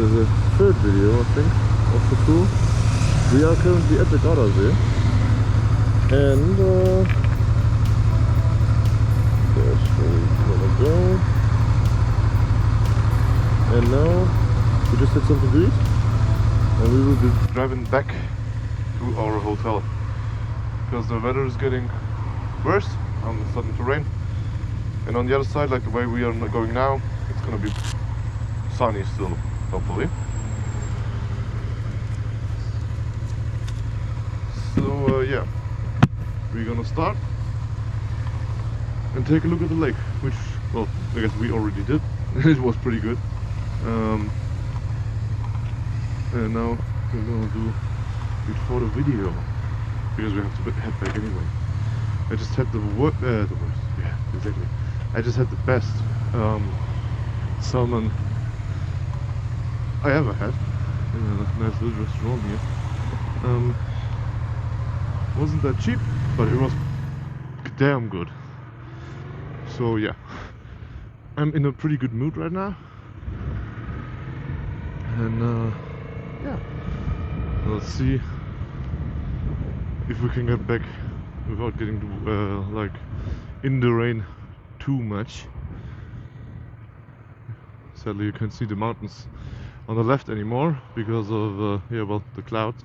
is the third video, I think, of the tour. We are currently at the Garda there, and that's where we're gonna go. And now we just had something to eat, and we will be driving back to our hotel because the weather is getting worse and it's starting to rain. And on the other side, like the way we are going now, it's gonna be sunny still, hopefully. So yeah, we're gonna start and take a look at the lake, which, well, I guess we already did. It was pretty good. And now we're gonna do it for the video because we have to head back anyway. I just had the worst, yeah, exactly. I just had the best salmon I ever had in a nice little restaurant here. Wasn't that cheap, but it was damn good. So yeah, I'm in a pretty good mood right now, and yeah, let's see if we can get back without getting like in the rain too much. Sadly, you can't see the mountains on the left anymore because of yeah, well, the clouds.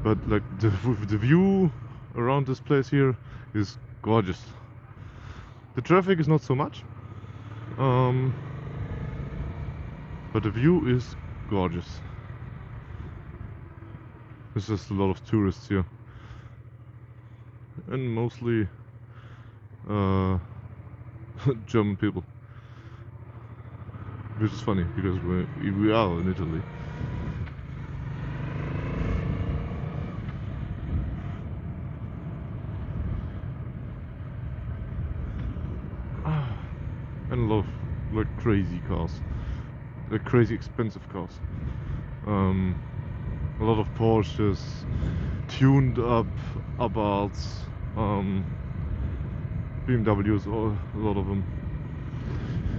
But like the view around this place here is gorgeous. The traffic is not so much, but the view is gorgeous. There's just a lot of tourists here, and mostly German people, which is funny because we are in Italy. And a lot of like crazy cars, like crazy expensive cars. A lot of Porsches, tuned up Abarths, BMWs, a lot of them.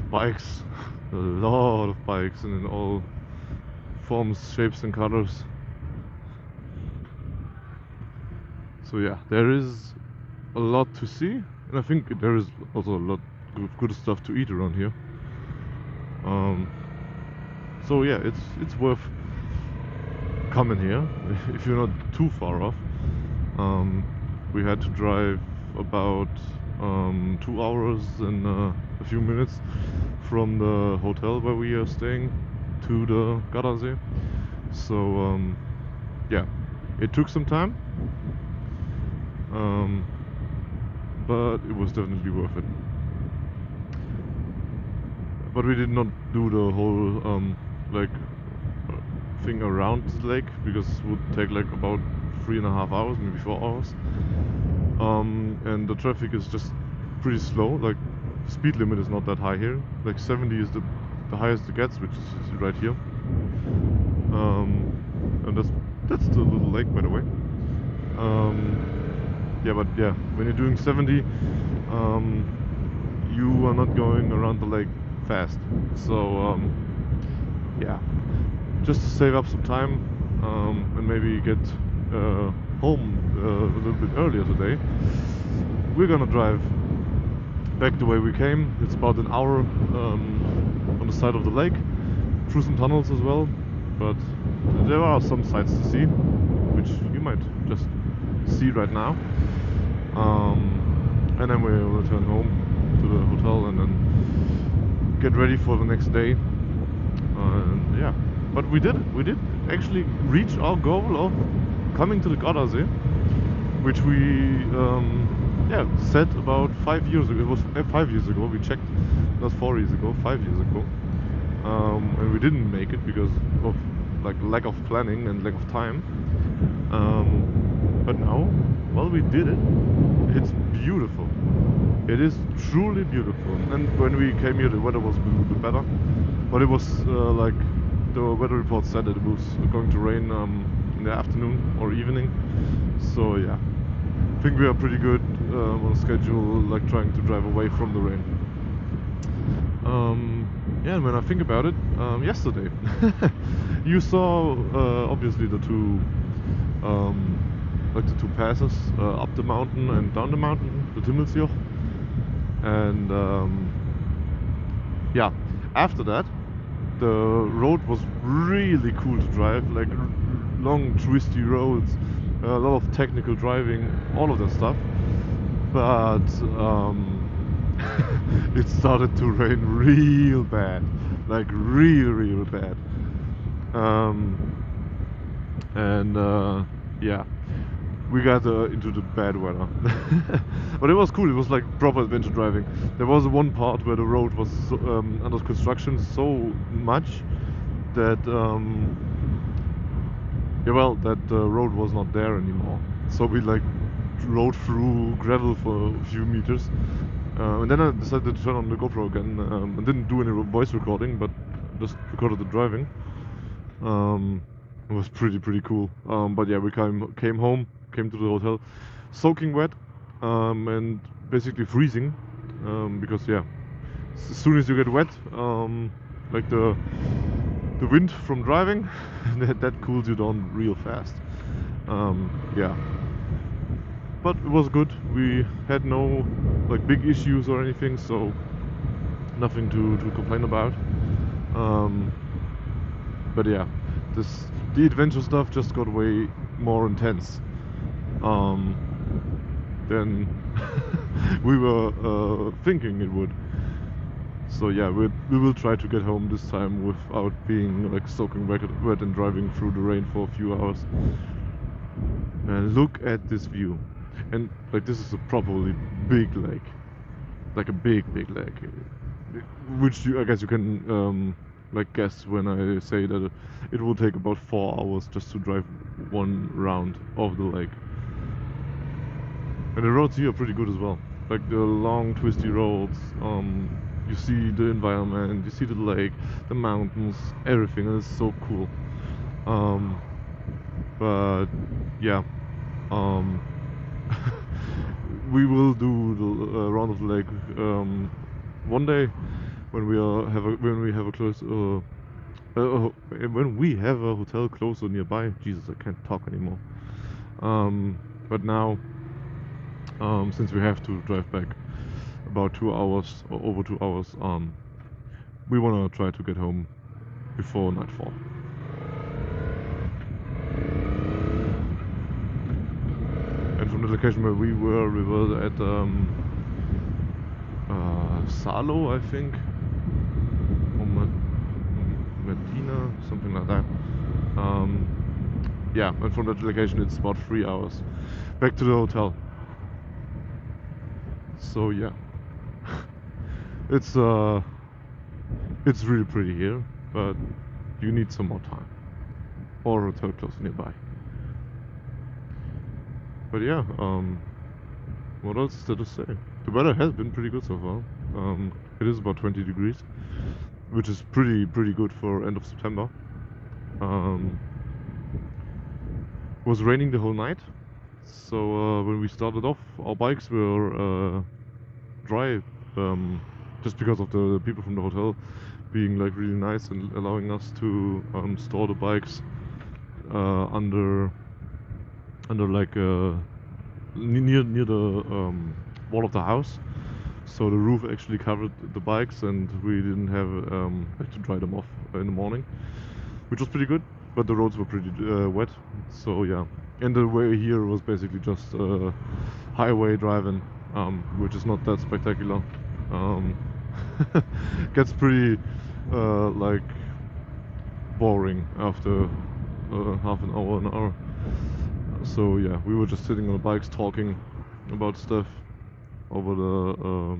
Bikes, a lot of bikes, and in all forms, shapes and colors. So yeah, there is a lot to see, and I think there is also a lot of good stuff to eat around here. So yeah, it's worth coming here if you're not too far off. We had to drive about 2 hours and a few minutes from the hotel where we are staying to the Gardasee. So yeah, it took some time, but it was definitely worth it. But we did not do the whole like thing around the lake because it would take like about 3.5 hours, maybe 4 hours. And the traffic is just pretty slow. Like, speed limit is not that high here. Like 70 is the highest it gets, which is right here. And that's the little lake, by the way. Yeah, but yeah, when you're doing 70, you are not going around the lake fast. So yeah, just to save up some time and maybe get home a little bit earlier today, we're gonna drive back the way we came. It's about an hour on the side of the lake, through some tunnels as well, but there are some sights to see, which you might just see right now. And then we'll return home to the hotel and then get ready for the next day. And yeah, but we did actually reach our goal of coming to the Gardasee, which we yeah, set about 5 years ago. It was 5 years ago. We checked, not 4 years ago, 5 years ago, and we didn't make it because of like lack of planning and lack of time. But now, well, we did it. It's beautiful. It is truly beautiful. And when we came here, the weather was a little bit better, but it was like the weather report said that it was going to rain in the afternoon or evening. So yeah, I think we are pretty good on schedule, like trying to drive away from the rain. yeah, and when I think about it, yesterday, you saw obviously the two, like the two passes up the mountain and down the mountain, the Timmelsjoch, and yeah, after that, the road was really cool to drive, like long twisty roads, a lot of technical driving, all of that stuff. But it started to rain real bad, like real bad. And yeah, we got into the bad weather. But it was cool. It was like proper adventure driving. There was one part where the road was under construction so much that yeah, well, that the road was not there anymore. So we like rode through gravel for a few meters, and then I decided to turn on the GoPro again. I didn't do any voice recording, but just recorded the driving. It was pretty cool. But yeah, we came home, came to the hotel, soaking wet, and basically freezing, because yeah, as soon as you get wet, like the wind from driving, that cools you down real fast. Yeah, but it was good. We had no like big issues or anything, so nothing to complain about. But yeah, the adventure stuff just got way more intense than we were thinking it would. So yeah, we will try to get home this time without being like soaking wet and driving through the rain for a few hours. And look at this view. And like this is a properly big lake, like a big lake, which I guess you can like guess when I say that it will take about 4 hours just to drive one round of the lake. And the roads here are pretty good as well, like the long twisty roads. You see the environment, you see the lake, the mountains, everything, and it's so cool. But yeah, we will do the round of the lake one day when we have a close when we have a hotel closer nearby. Jesus, I can't talk anymore. But now, since we have to drive back about 2 hours or over 2 hours, we wanna try to get home before nightfall. And from the location where we were at Salo, I think, or Medina, something like that. Yeah, and from that location it's about 3 hours back to the hotel. So yeah, it's really pretty here, but you need some more time or a hotel close nearby. But yeah, what else is there to say? The weather has been pretty good so far. It is about 20 degrees, which is pretty good for end of September. It was raining the whole night, so when we started off, our bikes were dry, just because of the people from the hotel being like really nice and allowing us to store the bikes under like near the wall of the house. So the roof actually covered the bikes, and we didn't have like to dry them off in the morning, which was pretty good. But the roads were pretty wet, so yeah. And the way here was basically just highway driving, which is not that spectacular. Gets pretty like boring after half an hour. So yeah, we were just sitting on the bikes talking about stuff over the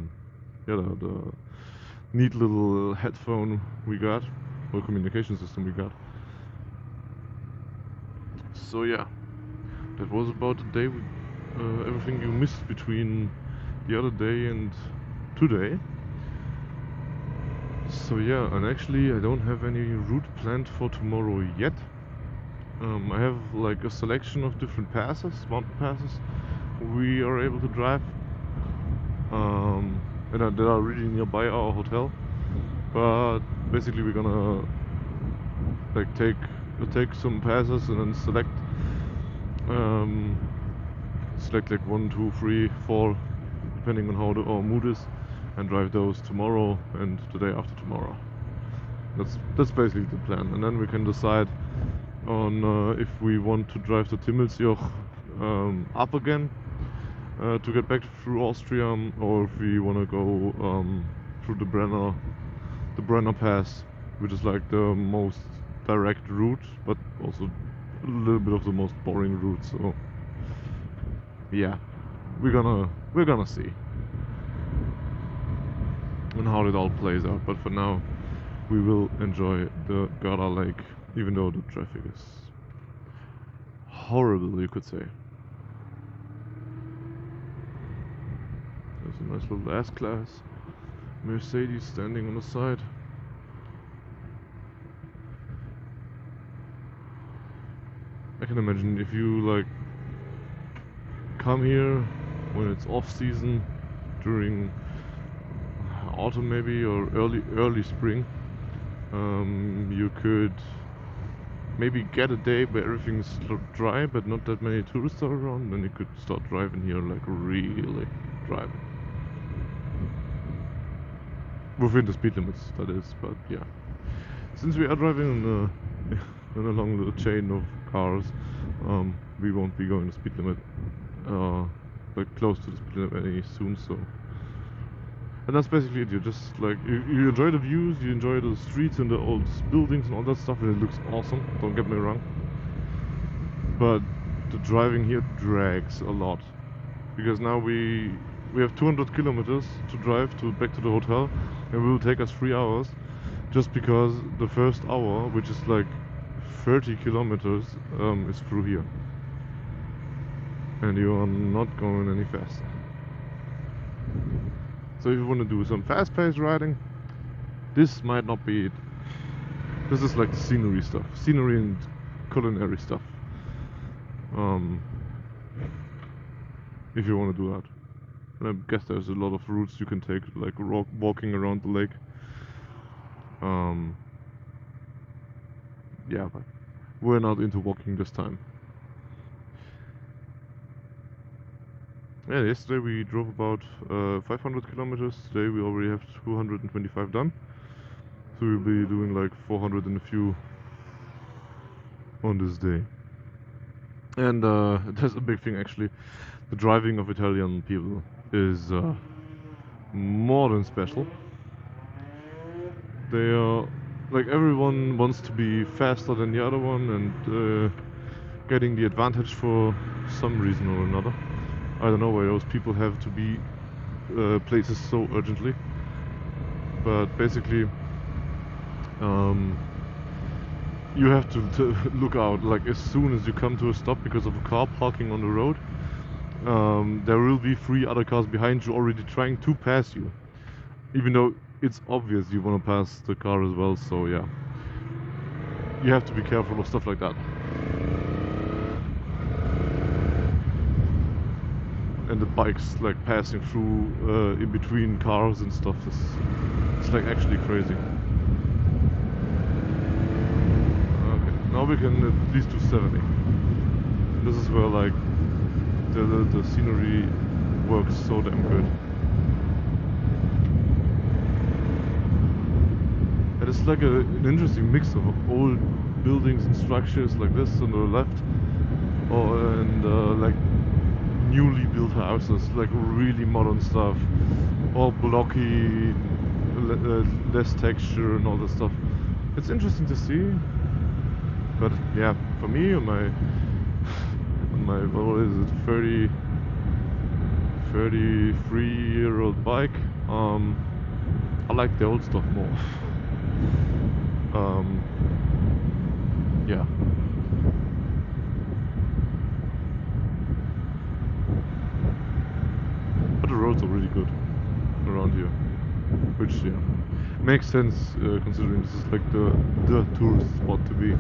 neat little headphone we got, or communication system we got. So yeah, that was about the day. Everything you missed between the other day and today. So yeah, and actually I don't have any route planned for tomorrow yet. I have like a selection of different passes, mountain passes we are able to drive, and that are really nearby our hotel. But basically we're gonna like take some passes and then um, select like 1, 2, 3, 4, depending on how our mood is, and drive those tomorrow and the day after tomorrow. That's basically the plan, and then we can decide on if we want to drive the Timmelsjoch up again to get back through Austria, or if we want to go through the Brenner Pass, which is like the most direct route, but also a little bit of the most boring route. So yeah, we're gonna see and how it all plays out. But for now, we will enjoy the Garda Lake, even though the traffic is horrible, you could say. There's a nice little S-Class Mercedes standing on the side. I can imagine if you like come here when it's off season during autumn maybe, or early spring, you could maybe get a day where everything's dry but not that many tourists are around, then you could start driving here, like really driving within the speed limits, that is. But yeah, since we are driving along the chain of cars, we won't be going the speed limit like close to the speed limit any soon. So, and that's basically it. You just like you enjoy the views, you enjoy the streets and the old buildings and all that stuff, and it looks awesome, don't get me wrong, but the driving here drags a lot, because now we have 200 kilometers to drive back to the hotel, and it will take us 3 hours, just because the first hour, which is like 30 kilometers, is through here, and you are not going any faster. So if you want to do some fast-paced riding, this might not be it. This is like the scenery and culinary stuff. If you want to do that, and I guess there's a lot of routes you can take, like walking around the lake. Yeah, but we're not into walking this time. Yeah, yesterday we drove about 500 kilometers. Today we already have 225 done. So we'll be doing like 400 and a few on this day. And there's a big thing actually. The driving of Italian people is more than special. They are like, everyone wants to be faster than the other one and getting the advantage for some reason or another. I don't know why those people have to be places so urgently, but basically you have to look out, like as soon as you come to a stop because of a car parking on the road. There will be 3 other cars behind you already trying to pass you, even though it's obvious you want to pass the car as well. So yeah, you have to be careful of stuff like that. And the bikes like passing through in between cars and stuff, it's like actually crazy. Okay, now we can at least do 70. This is where like the scenery works so damn good. And it's like an interesting mix of old buildings and structures like this on the left, and like newly built houses, like really modern stuff, all blocky, less texture and all this stuff. It's interesting to see, but yeah, for me on my what is it, 33-year-old bike, I like the old stuff more. Yeah. But the roads are really good around here, which yeah makes sense considering this is like the tourist spot to be,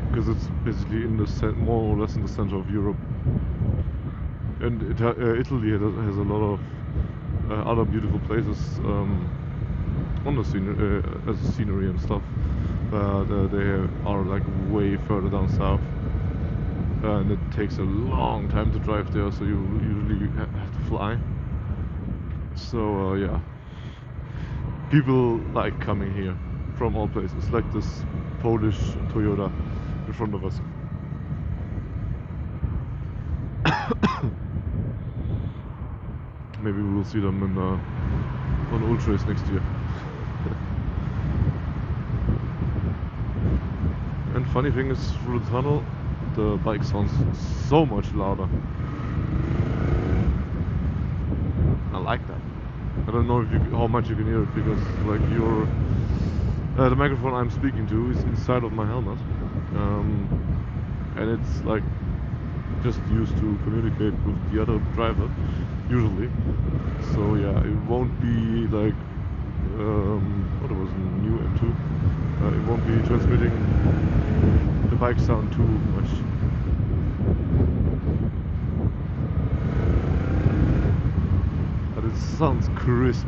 because it's basically in the more or less in the center of Europe, and Italy has a lot of other beautiful places on the as a scenery and stuff, but they are like way further down south, and it takes a long time to drive there, so you usually have to fly. So yeah, people like coming here from all places, like this Polish Toyota in front of us. Maybe we will see them in on Ultras next year. And funny thing is, through the tunnel, the bike sounds so much louder. I like that. I don't know if how much you can hear it, because like the microphone I'm speaking to is inside of my helmet, and it's like just used to communicate with the other driver usually. So yeah, it won't be like what it was a new M2. It won't be transmitting the bike sound too much. But it sounds crisp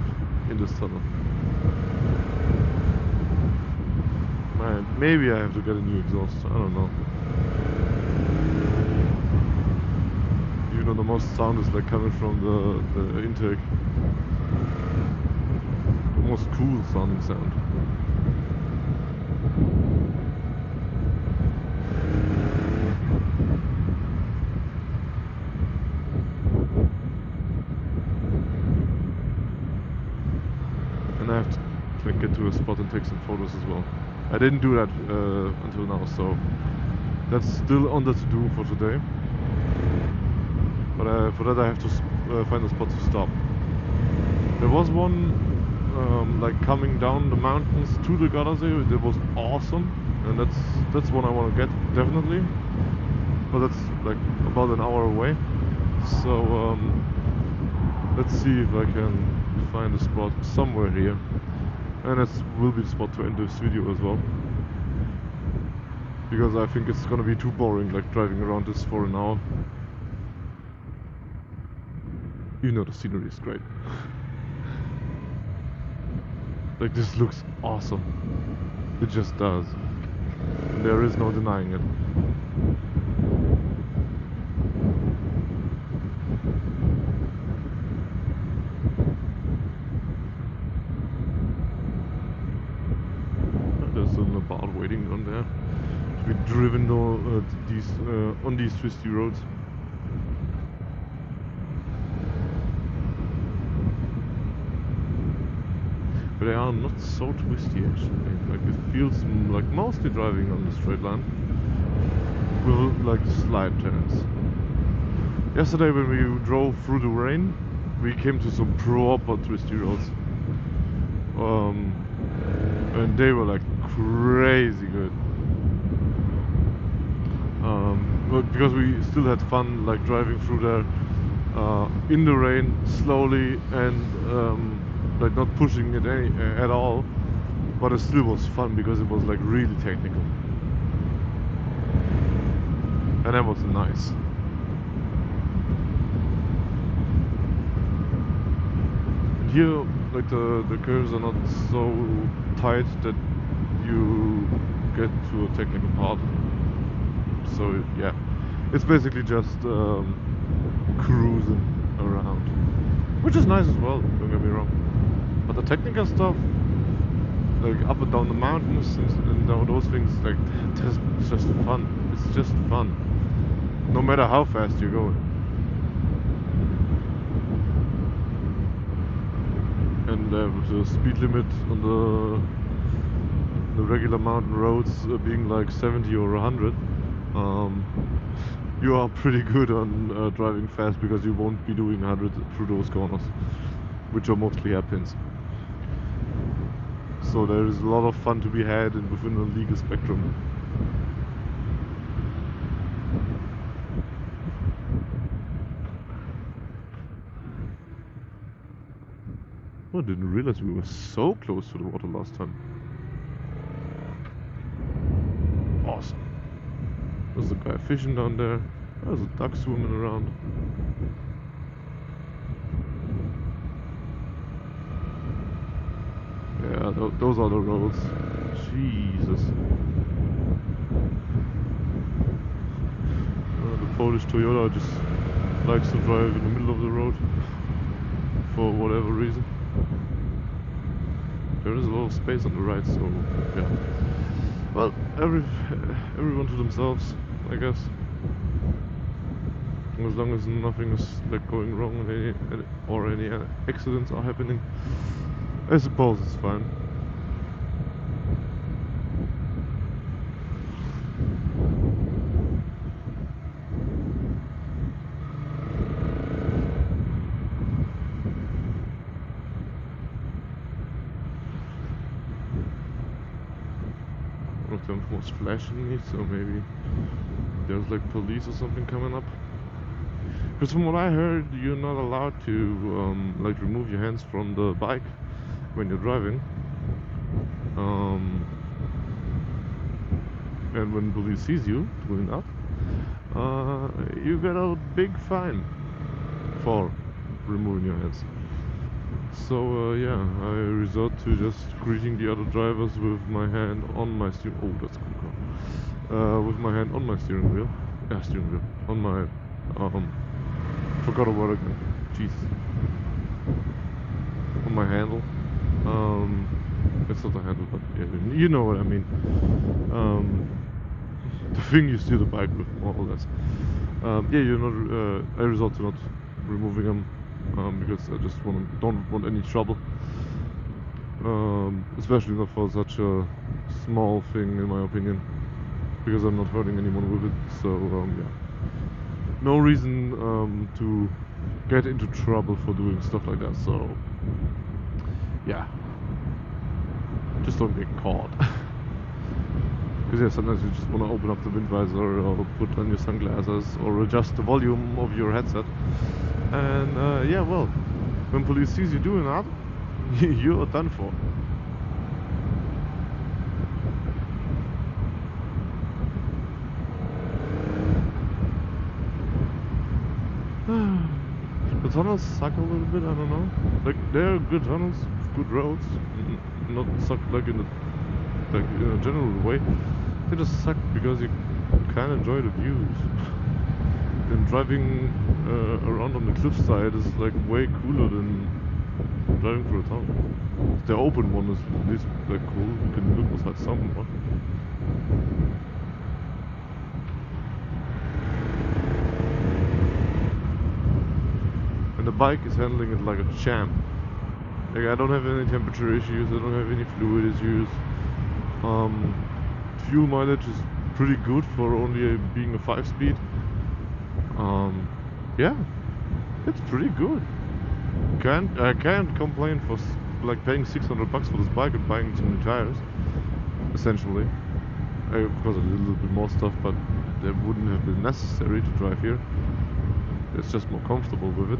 in this tunnel. Man, maybe I have to get a new exhaust. I don't know. Even though the most sound is like coming from the intake. The most cool sounding sound. And I have to get to a spot and take some photos as well. I didn't do that until now, so that's still on the to-do for today. But for that I have to find a spot to stop. There was one like coming down the mountains to the Gardasee. That was awesome, and that's one I want to get definitely. But that's like about an hour away. So let's see if I can find a spot somewhere here, and that will be the spot to end this video as well, because I think it's gonna be too boring like driving around this for an hour. You know, the scenery is great. Like, this looks awesome. It just does. There is no denying it. There's an Abarth waiting on there to be driven on these twisty roads. But they are not so twisty actually. Like, it feels like mostly driving on the straight line with like slight turns. Yesterday when we drove through the rain, we came to some proper twisty roads, and they were like crazy good. But because we still had fun like driving through there in the rain slowly and like not pushing it at all, but it still was fun because it was like really technical, and that was nice. And here, like the curves are not so tight that you get to a technical part. So yeah, it's basically just cruising around, which is nice as well, don't get me wrong. But the technical stuff, like up and down the mountains and those things, like that's just fun. It's just fun, no matter how fast you're going. And with the speed limit on the regular mountain roads being like 70 or 100, you are pretty good on driving fast, because you won't be doing 100 through those corners, which are mostly hairpins. So there is a lot of fun to be had within the legal spectrum. Oh, I didn't realize we were so close to the water last time. Awesome. There's a guy fishing down there. There's a duck swimming around. Yeah, those are the roads. Jesus. The Polish Toyota just likes to drive in the middle of the road for whatever reason. There is a lot of space on the right, so yeah. Well, everyone to themselves, I guess. As long as nothing is like going wrong or any accidents are happening, I suppose it's fine. One of them was flashing me, so maybe there's like police or something coming up. Because from what I heard, you're not allowed to like remove your hands from the bike when you're driving. And when police sees you doing that, you get a big fine for removing your hands. So yeah, I resort to just greeting the other drivers with my hand on my steering. Oh, that's a cool car. With my hand on my steering wheel. Yeah, steering wheel. On my forgot a word again. Jesus. On my handle. It's not a handle, but yeah, you know what I mean. The thing you steer the bike with, more or less. Yeah, you're not. I resort to not removing them because I just don't want any trouble. Especially not for such a small thing, in my opinion, because I'm not hurting anyone with it. So yeah, no reason to get into trouble for doing stuff like that. So yeah, just don't get caught. Because yeah, sometimes you just want to open up the wind visor or put on your sunglasses or adjust the volume of your headset. And yeah, well, when police sees you doing that, you're done for. The tunnels suck a little bit, I don't know. Like, they're good tunnels, good roads, not suck like in a general way. They just suck because you can't enjoy the views. And driving around on the cliffside is like way cooler than driving through a tunnel. The open one is at least like cool. You can look outside somewhat. And the bike is handling it like a champ. Like, I don't have any temperature issues. I don't have any fluid issues. Fuel mileage is pretty good for only being a 5-speed. Yeah, it's pretty good. I can't complain for like paying $600 for this bike and buying some new tires. Essentially, of course I did a little bit more stuff, but that wouldn't have been necessary to drive here. It's just more comfortable with it.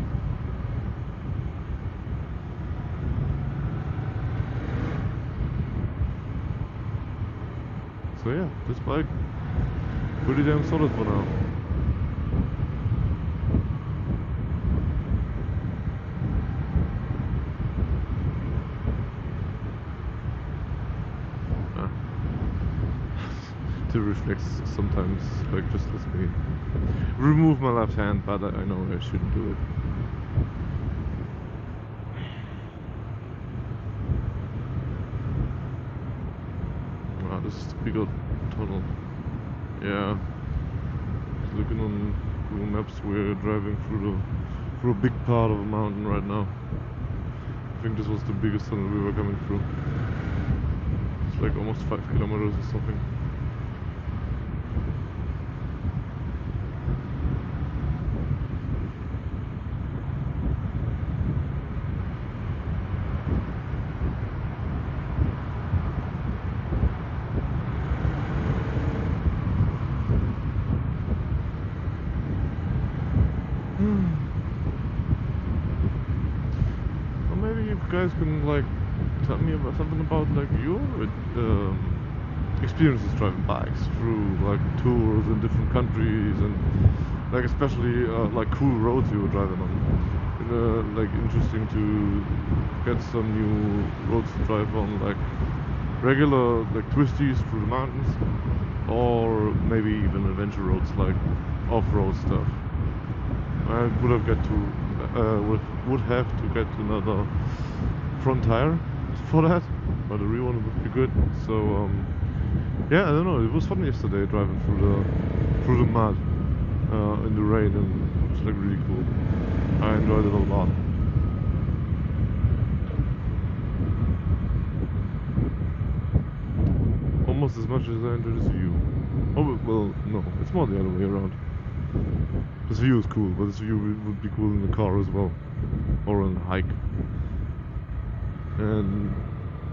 So yeah, this bike pretty damn solid for now. The reflex sometimes like just lets me remove my left hand, but I know I shouldn't do it. Wow, this is the bigger tunnel. Yeah. Looking on Google Maps, we're driving through a big part of a mountain right now. I think this was the biggest tunnel we were coming through. It's like almost 5 kilometers or something. Well, maybe you guys can like tell me about something about like your experiences driving bikes through like tours in different countries and like especially like cool roads you were driving on. like interesting to get some new roads to drive on, like regular like twisties through the mountains, or maybe even adventure roads like off-road stuff. I would have would have to get another front tire for that, but a real one would be good. So yeah, I don't know. It was fun yesterday driving through the mud in the rain, and it was like really cool. I enjoyed it a lot. Almost as much as I enjoyed this view. Oh well, no, it's more the other way around. This view is cool, but this view would be cool in the car as well, or on a hike. And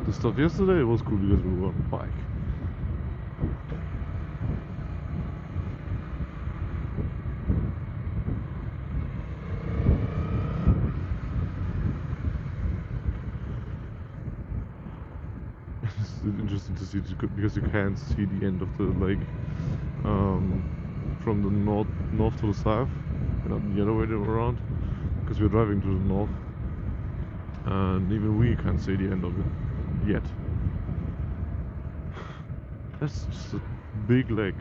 the stuff yesterday was cool because we were on a bike. It's interesting to see because you can't see the end of the lake from the north to the south, and not the other way around, because we're driving to the north, and even we can't see the end of it yet. That's just a big lake,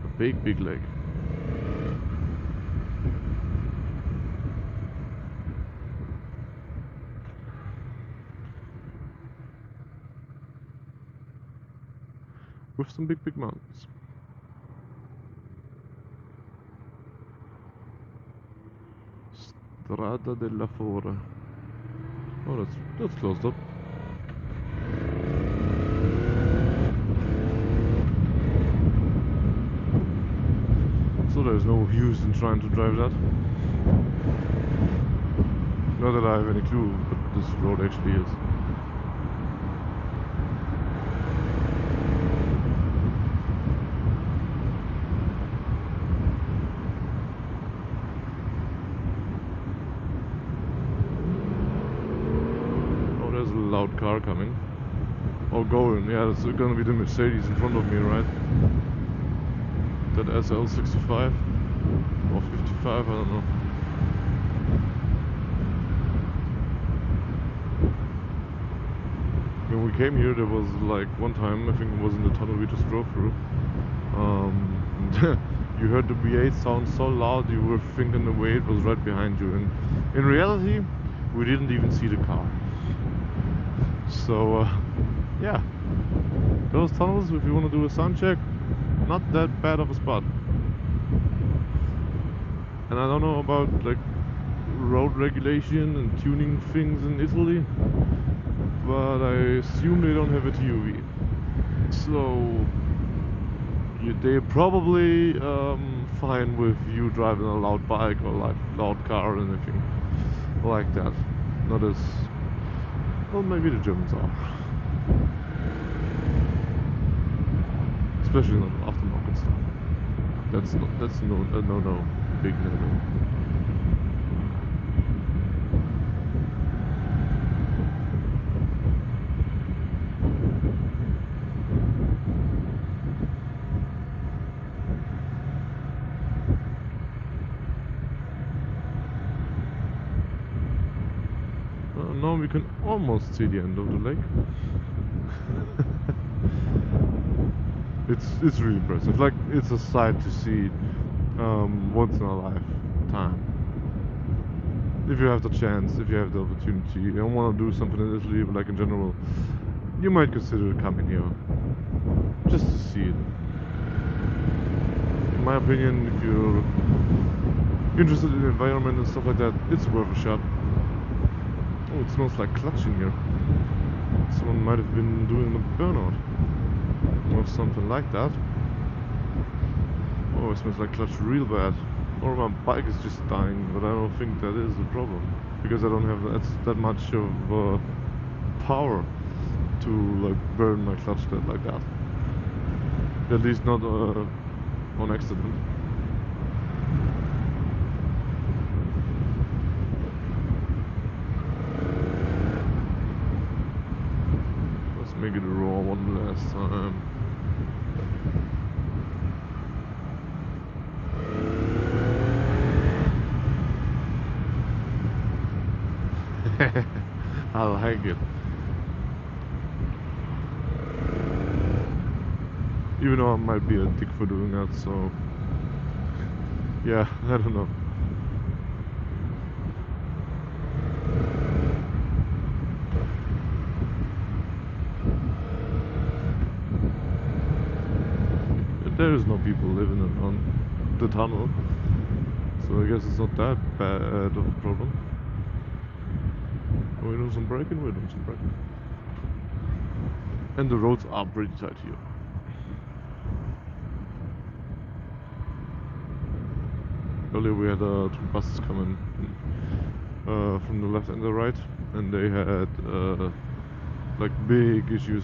a big lake. With some big mountains. Strada della Fora. Oh, that's closed up. So there's no use in trying to drive that. Not that I have any clue what this road actually is. Oh, there's a loud car coming. Oh, going. Yeah, it's gonna be the Mercedes in front of me, right? That SL65 or 55, I don't know. When we came here, there was like one time, I think it was in the tunnel we just drove through. You heard the V8 sound so loud, you were thinking the way it was right behind you, and in reality, we didn't even see the car. So yeah, those tunnels, if you want to do a sound check, not that bad of a spot. And I don't know about like road regulation and tuning things in Italy, but I assume they don't have a TUV. So they're probably fine with you driving a loud bike or like loud car or anything like that. Not as well, maybe the Germans are. Especially not aftermarket stuff. That's no big no. Now we can almost see the end of the lake. It's really impressive. Like, it's a sight to see once in a lifetime. If you have the chance, if you have the opportunity, and want to do something in Italy, like in general, you might consider coming here just to see it. In my opinion, if you're interested in the environment and stuff like that, it's worth a shot. Oh, it smells like clutch in here. Someone might have been doing a burnout or something like that. Oh, it smells like clutch real bad. Or my bike is just dying, but I don't think that is the problem, because I don't have that much of power to like burn my clutch like that. At least not on accident. Let's make it a raw one last time. I'll hang it. Even though I might be a dick for doing that, so yeah, I don't know. There is no people living on the tunnel, so I guess it's not that bad of a problem. We're doing some braking, we're doing some braking. And the roads are pretty tight here. Earlier we had two buses coming from the left and the right, and they had like big issues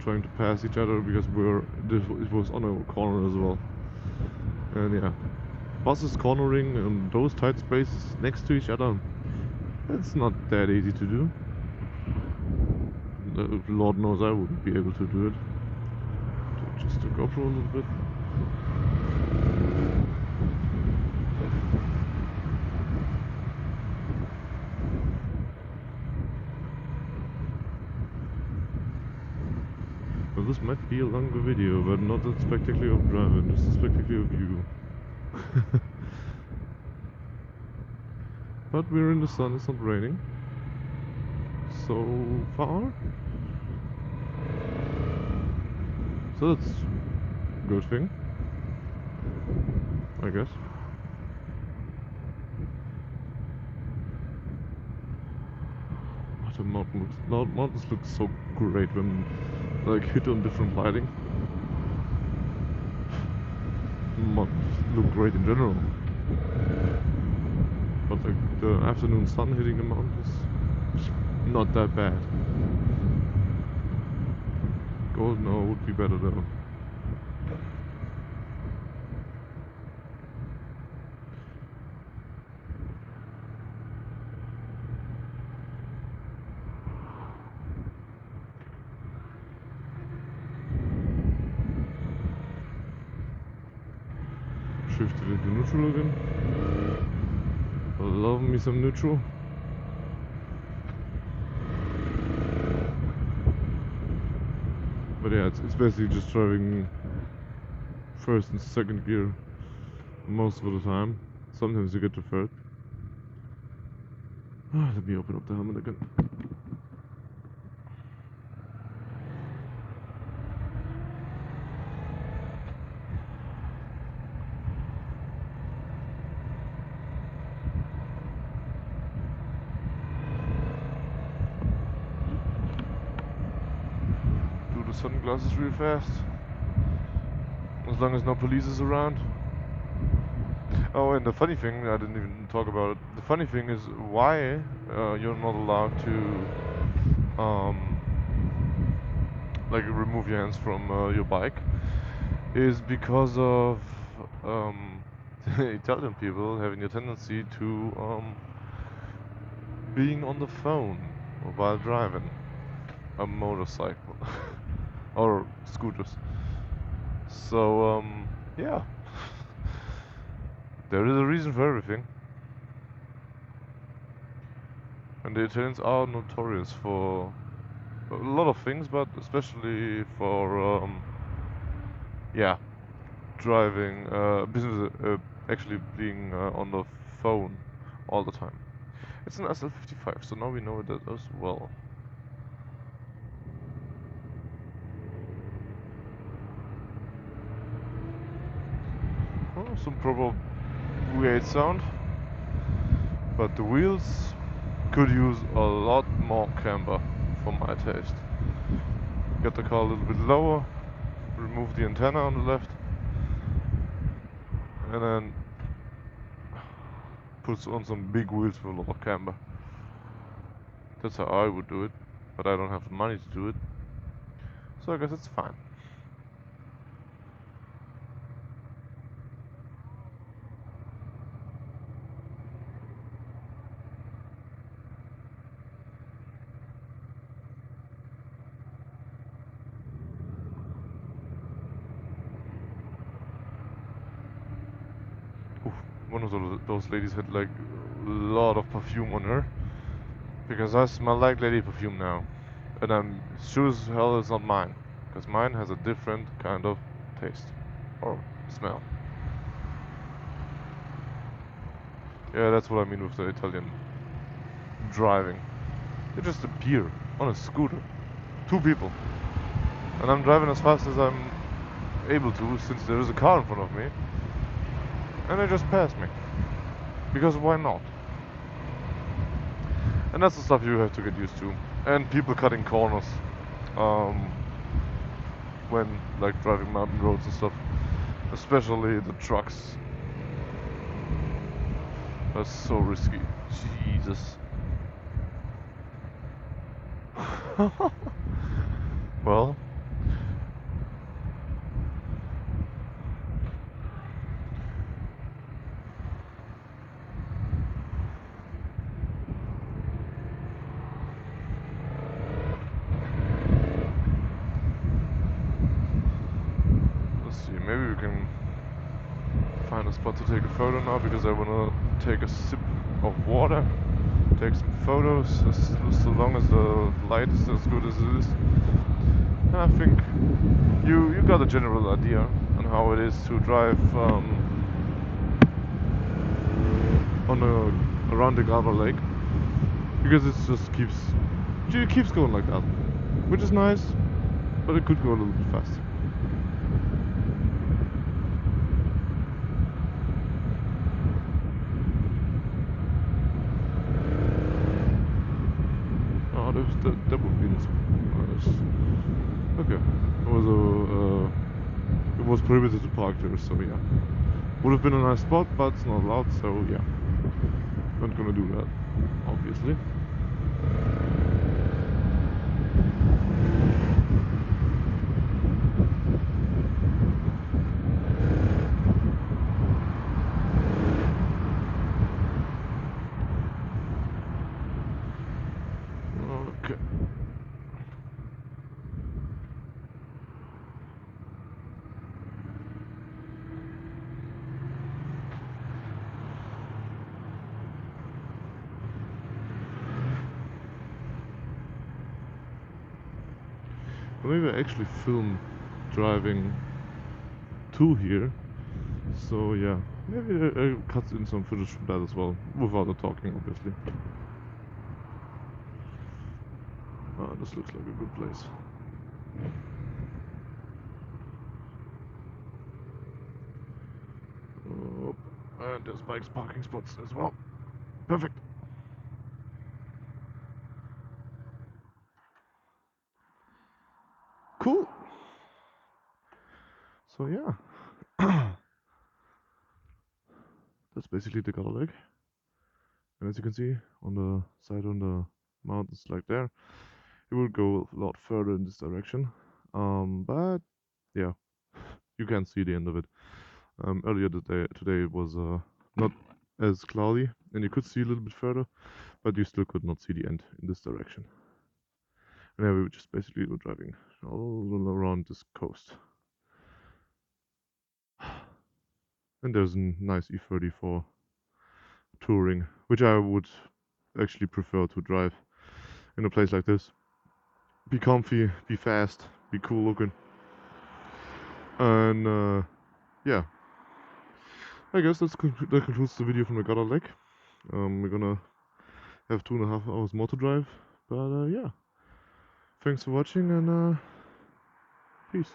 trying to pass each other because it was on a corner as well. And yeah, buses cornering in those tight spaces next to each other, it's not that easy to do. Lord knows I wouldn't be able to do it. Just to go for a little bit. Well, this might be a longer video, but not a spectacular of driving, just a spectacular view. But we're in the sun, it's not raining. So far. So that's a good thing, I guess. The mountains look so great when like hit on different lighting. Mountains look great in general, but like the afternoon sun hitting the mountains, not that bad. Golden hour would be better though. Shifted into neutral again. I love me some neutral. But yeah, it's basically just driving first and second gear most of the time. Sometimes you get to third. Let me open up the helmet again. Sunglasses real fast, as long as no police is around. Oh, and the funny thing, I didn't even talk about it. The funny thing is why you're not allowed to like remove your hands from your bike is because of Italian people having a tendency to being on the phone while driving a motorcycle. Or scooters. So, yeah. There is a reason for everything. And the Italians are notorious for a lot of things, but especially for, yeah, driving, business, actually being on the phone all the time. It's an SL55, so now we know that as well. Some proper V8 sound, but the wheels could use a lot more camber for my taste. Get the car a little bit lower, remove the antenna on the left, and then put on some big wheels with a lot of camber. That's how I would do it, but I don't have the money to do it, so I guess it's fine. One of those ladies had like a lot of perfume on her. Because I smell like lady perfume now. And I'm sure as hell it's not mine. Because mine has a different kind of taste. Or smell. Yeah, that's what I mean with the Italian driving. They just appear on a scooter. Two people. And I'm driving as fast as I'm able to, since there is a car in front of me. And they just pass me. Because why not? And that's the stuff you have to get used to. And people cutting corners. When like driving mountain roads and stuff. Especially the trucks. That's so risky. Jesus. Well. Let's see, maybe we can find a spot to take a photo now, because I wanna take a sip of water, take some photos, so long as the light is as good as it is. And I think you got a general idea on how it is to drive around the Garda Lake, because it keeps going like that, which is nice, but it could go a little bit faster. Oh, that would be nice. Okay, it was prohibited to park there, so yeah. Would have been a nice spot, but it's not allowed, so yeah. Not gonna do that, obviously. Okay. Maybe I actually film driving to here. So yeah, maybe I'll cut in some footage from that as well, without the talking, obviously. Oh, this looks like a good place. Oh, and there's bikes parking spots as well. Perfect. Cool. So yeah, that's basically the Garda Lake. And as you can see on the side on the mountains like there, it will go a lot further in this direction. But yeah, you can't see the end of it. Earlier today it was not as cloudy, and you could see a little bit further, but you still could not see the end in this direction. And yeah, we were just basically driving all around this coast. And there's a nice E30 for touring, which I would actually prefer to drive in a place like this. Be comfy, be fast, be cool looking. And yeah, I guess that concludes the video from the Garda Lake. We're gonna have 2.5 hours more to drive, but yeah. Thanks for watching, and peace.